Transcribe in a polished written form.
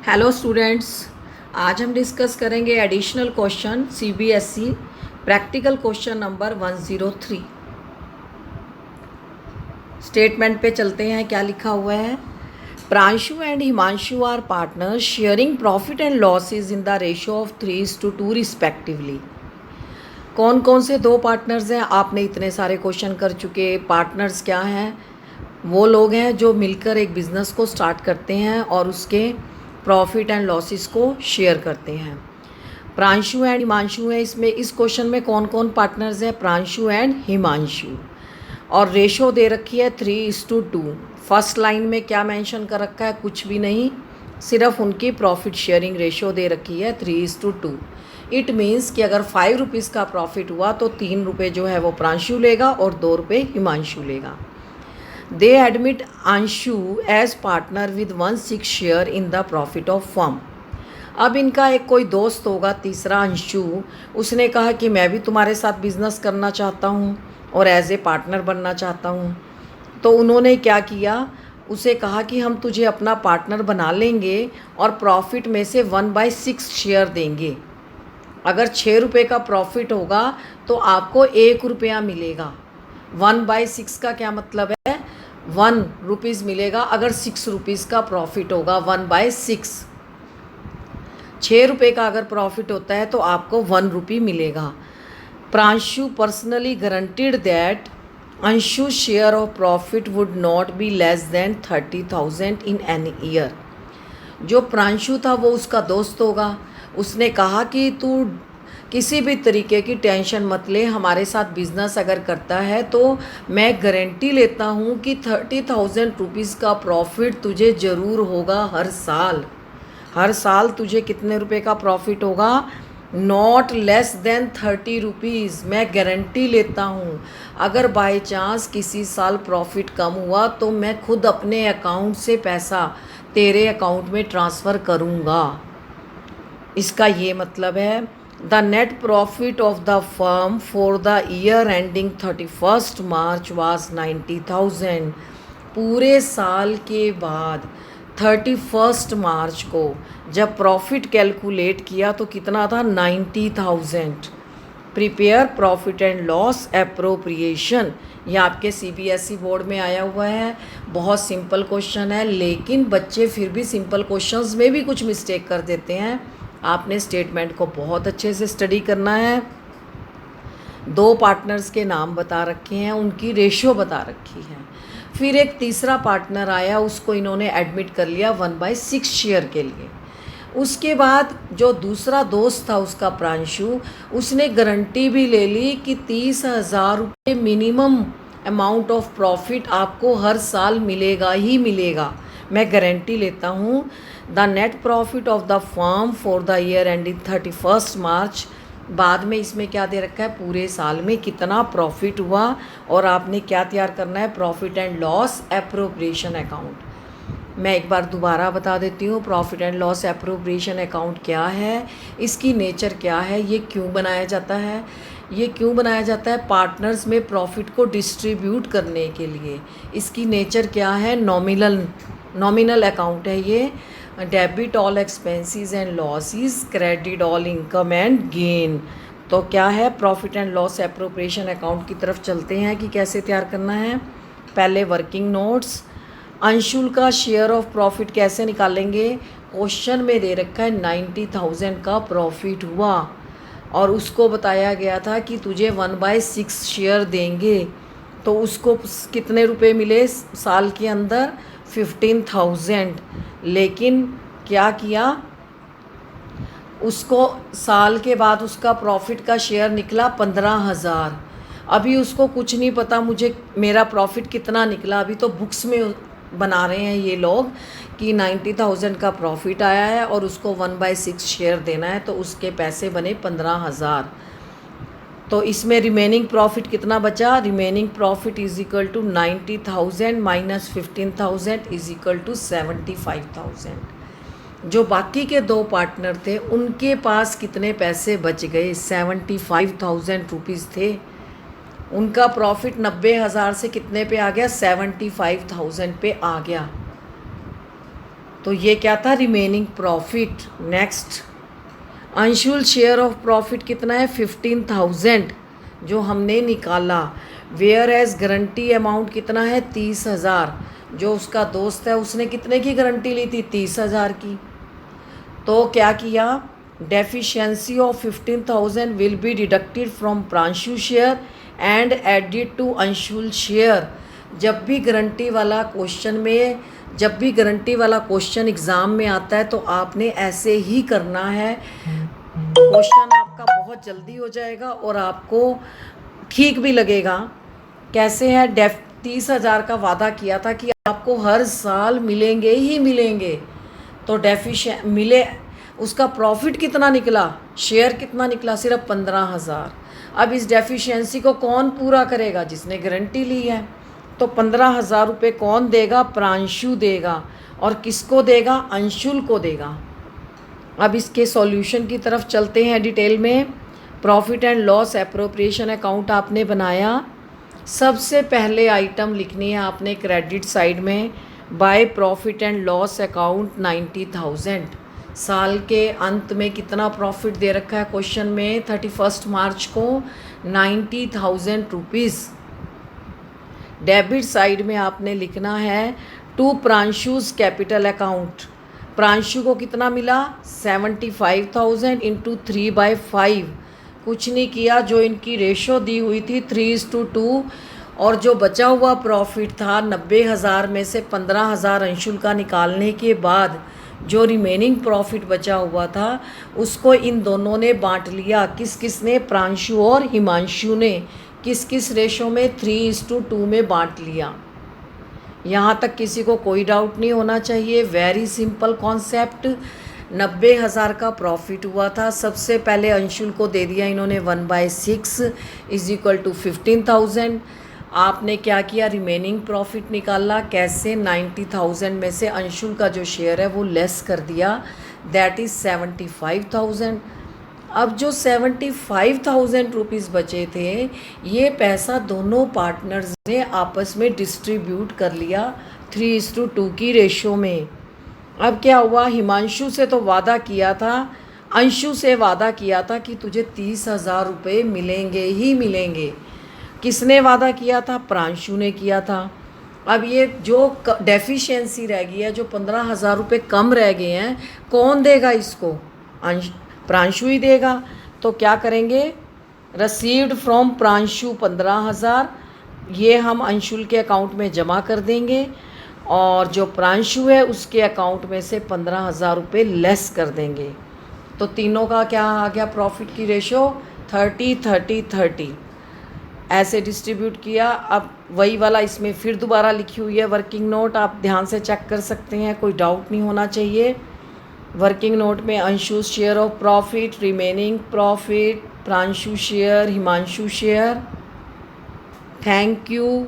Hello students, आज हम discuss करेंगे additional question CBSE practical question number 103। Statement पे चलते हैं। क्या लिखा हुआ है? Pranshu and Himanshu are partners sharing profit and losses in the ratio of 3:2 respectively. कौन कौन से दो पार्टनर्स हैं? आपने इतने सारे क्वेश्चन कर चुके। पार्टनर्स क्या हैं? वो लोग हैं जो मिलकर एक बिज़नेस को स्टार्ट करते हैं और उसके प्रॉफिट एंड लॉसेस को शेयर करते हैं। प्रांशु एंड हिमांशु है। इसमें इस क्वेश्चन में कौन कौन पार्टनर्स हैं? प्रांशु एंड हिमांशु। और रेशो दे रखी है 3:2। फर्स्ट लाइन में क्या मेंशन कर रखा है? कुछ भी नहीं, सिर्फ उनकी प्रॉफिट शेयरिंग रेशो दे रखी है 3:2। इट मीन्स कि अगर 5 रुपीज़ का प्रॉफिट हुआ तो 3 रुपये जो है वो प्रांशु लेगा और 2 रुपये हिमांशु लेगा। They admit Anshu as partner with 1/6 share in the profit of firm. अब इनका एक कोई दोस्त होगा, तीसरा अंशु, उसने कहा कि मैं भी तुम्हारे साथ बिजनेस करना चाहता हूँ और एज ए पार्टनर बनना चाहता हूँ। तो उन्होंने क्या किया? उसे कहा कि हम तुझे अपना पार्टनर बना लेंगे और प्रॉफिट में से 1/6 शेयर देंगे। अगर 6 रुपये का प्रॉफिट होगा तो आपको 1 रुपया मिलेगा। 1/6 का क्या मतलब है? 1 रुपीज़ मिलेगा अगर 6 रुपीज़ का प्रॉफिट होगा। 1/6 6 रुपये का अगर प्रॉफिट होता है तो आपको 1 रुपी मिलेगा। Pranshu personally guaranteed that Anshu share of profit would not be less than 30,000 in an year. जो प्रांशु था वो उसका दोस्त होगा। उसने कहा कि तू किसी भी तरीके की टेंशन मत ले, हमारे साथ बिजनेस अगर करता है तो मैं गारंटी लेता हूँ कि 30,000 रुपीज़ का प्रॉफिट तुझे ज़रूर होगा हर साल। हर साल तुझे कितने रुपए का प्रॉफिट होगा? Not less than 30 rupees. मैं गारंटी लेता हूँ। अगर बाई चांस किसी साल प्रॉफिट कम हुआ तो मैं खुद अपने अकाउंट से पैसा तेरे अकाउंट में ट्रांसफ़र करूँगा। इसका ये मतलब है the net profit of the firm for the year ending 31 March was 90,000। पूरे साल के बाद 31 मार्च को जब प्रॉफिट कैलकुलेट किया तो कितना था? 90,000। Prepare profit and loss appropriation. ये आपके सीबीएसई बोर्ड में आया हुआ है। बहुत सिंपल क्वेश्चन है, लेकिन बच्चे फिर भी सिंपल क्वेश्चंस में भी कुछ मिस्टेक कर देते हैं। आपने स्टेटमेंट को बहुत अच्छे से स्टडी करना है। दो पार्टनर्स के नाम बता रखे हैं, उनकी रेशियो बता रखी है। फिर एक तीसरा पार्टनर आया, उसको इन्होंने एडमिट कर लिया 1/6 शेयर के लिए। उसके बाद जो दूसरा दोस्त था उसका प्रांशु, उसने गारंटी भी ले ली कि 30,000 रुपये मिनिमम अमाउंट ऑफ प्रॉफिट आपको हर साल मिलेगा ही मिलेगा। मैं गारंटी लेता हूँ। The net profit of the firm for the year ending 31 मार्च। बाद में इसमें क्या दे रखा है? पूरे साल में कितना प्रॉफिट हुआ। और आपने क्या तैयार करना है? Profit and loss appropriation account. मैं एक बार दोबारा बता देती हूँ, profit and loss appropriation account क्या है, इसकी नेचर क्या है, ये क्यों बनाया जाता है। ये क्यों बनाया जाता है? पार्टनर्स में प्रॉफिट को डिस्ट्रीब्यूट करने के लिए। इसकी नेचर क्या है? नॉमिनल अकाउंट है ये। Debit all expenses and losses, credit all income and gain. तो क्या है? Profit and loss appropriation account की तरफ चलते हैं कि कैसे तैयार करना है। पहले वर्किंग नोट्स। अंशुल का शेयर ऑफ प्रॉफिट कैसे निकालेंगे? क्वेश्चन में दे रखा है 90,000 का प्रॉफिट हुआ और उसको बताया गया था कि तुझे 1/6 शेयर देंगे। तो उसको कितने रुपए मिले साल के अंदर? 15,000। लेकिन क्या किया? उसको साल के बाद उसका प्रॉफिट का शेयर निकला 15,000। अभी उसको कुछ नहीं पता मुझे मेरा प्रॉफिट कितना निकला। अभी तो बुक्स में बना रहे हैं ये लोग कि 90,000 का प्रॉफिट आया है और उसको 1/6 शेयर देना है, तो उसके पैसे बने 15,000। तो इसमें रिमेनिंग प्रॉफिट कितना बचा? Remaining profit is equal to 90,000 minus 15,000 is equal to 75,000। जो बाकी के दो पार्टनर थे उनके पास कितने पैसे बच गए? 75,000 रुपीज़ थे। उनका प्रॉफिट 90,000 से कितने पे आ गया? 75,000 पे आ गया। तो ये क्या था, remaining profit. Next, Anshul share of profit कितना है, 15,000 जो हमने निकाला। वेयर एज गारंटी अमाउंट कितना है, 30,000। जो उसका दोस्त है उसने कितने की गारंटी ली थी, 30,000 की। तो क्या किया, deficiency of 15,000 will be deducted from Pranshu share and added to Anshul share. जब भी गारंटी वाला क्वेश्चन एग्ज़ाम में आता है तो आपने ऐसे ही करना है। क्वेश्चन आपका बहुत जल्दी हो जाएगा और आपको ठीक भी लगेगा। कैसे है, 30,000 का वादा किया था कि आपको हर साल मिलेंगे ही मिलेंगे, तो मिले, उसका प्रॉफिट कितना निकला, शेयर कितना निकला, सिर्फ 15,000। अब इस डेफिशिएंसी को कौन पूरा करेगा, जिसने गारंटी ली है। तो 15,000 रुपये कौन देगा, प्रांशु देगा। और किसको देगा, अंशुल को देगा। अब इसके सॉल्यूशन की तरफ चलते हैं डिटेल में। Profit and loss appropriation account आपने बनाया। सबसे पहले आइटम लिखनी है आपने क्रेडिट साइड में, by profit and loss account 90,000। साल के अंत में कितना प्रॉफिट दे रखा है क्वेश्चन में, 31 मार्च को 90,000 रुपीज़। डेबिट साइड में आपने लिखना है टू प्रांशुज कैपिटल अकाउंट। प्रांशु को कितना मिला, 75,000 इंटू 3/5। कुछ नहीं किया, जो इनकी रेशो दी हुई थी 3:2, और जो बचा हुआ प्रॉफिट था 90,000 में से 15,000 अंशुल का निकालने के बाद जो रिमेनिंग प्रॉफिट बचा हुआ था उसको इन दोनों ने बांट लिया। किस किस ने, प्रांशु और हिमांशु ने। किस किस रेशो में, 3:2 में बांट लिया। यहाँ तक किसी को कोई डाउट नहीं होना चाहिए। Very simple concept. 90,000 का प्रॉफिट हुआ था, सबसे पहले अंशुल को दे दिया इन्होंने 1/6 = 15,000। आपने क्या किया, रिमेनिंग प्रॉफिट निकाला। कैसे, 90,000 में से अंशुल का जो शेयर है वो लेस कर दिया, दैट इज़ 75,000। अब जो 75,000 रुपीज़ बचे थे, ये पैसा दोनों पार्टनर्स ने आपस में डिस्ट्रीब्यूट कर लिया 3:2 की रेशो में। अब क्या हुआ, हिमांशु से तो वादा किया था, अंशु से वादा किया था कि तुझे 30,000 रुपये मिलेंगे ही मिलेंगे। किसने वादा किया था, प्रांशु ने किया था। अब ये जो डेफिशिएंसी रह गई है, जो 15,000 रुपये कम रह गए हैं, कौन देगा इसको, प्रांशु ही देगा। तो क्या करेंगे, रसीव्ड फ्रॉम प्रांशु 15,000, ये हम अंशुल के अकाउंट में जमा कर देंगे, और जो प्रांशु है उसके अकाउंट में से 15,000 रुपये लेस कर देंगे। तो तीनों का क्या आ गया, प्रॉफिट की रेशो 30-30-30 ऐसे डिस्ट्रीब्यूट किया। अब वही वाला इसमें फिर दोबारा लिखी हुई है वर्किंग नोट, आप ध्यान से चेक कर सकते हैं, कोई डाउट नहीं होना चाहिए। वर्किंग नोट में Anshu share of profit, remaining profit, Pranshu share, Himanshu share. Thank you.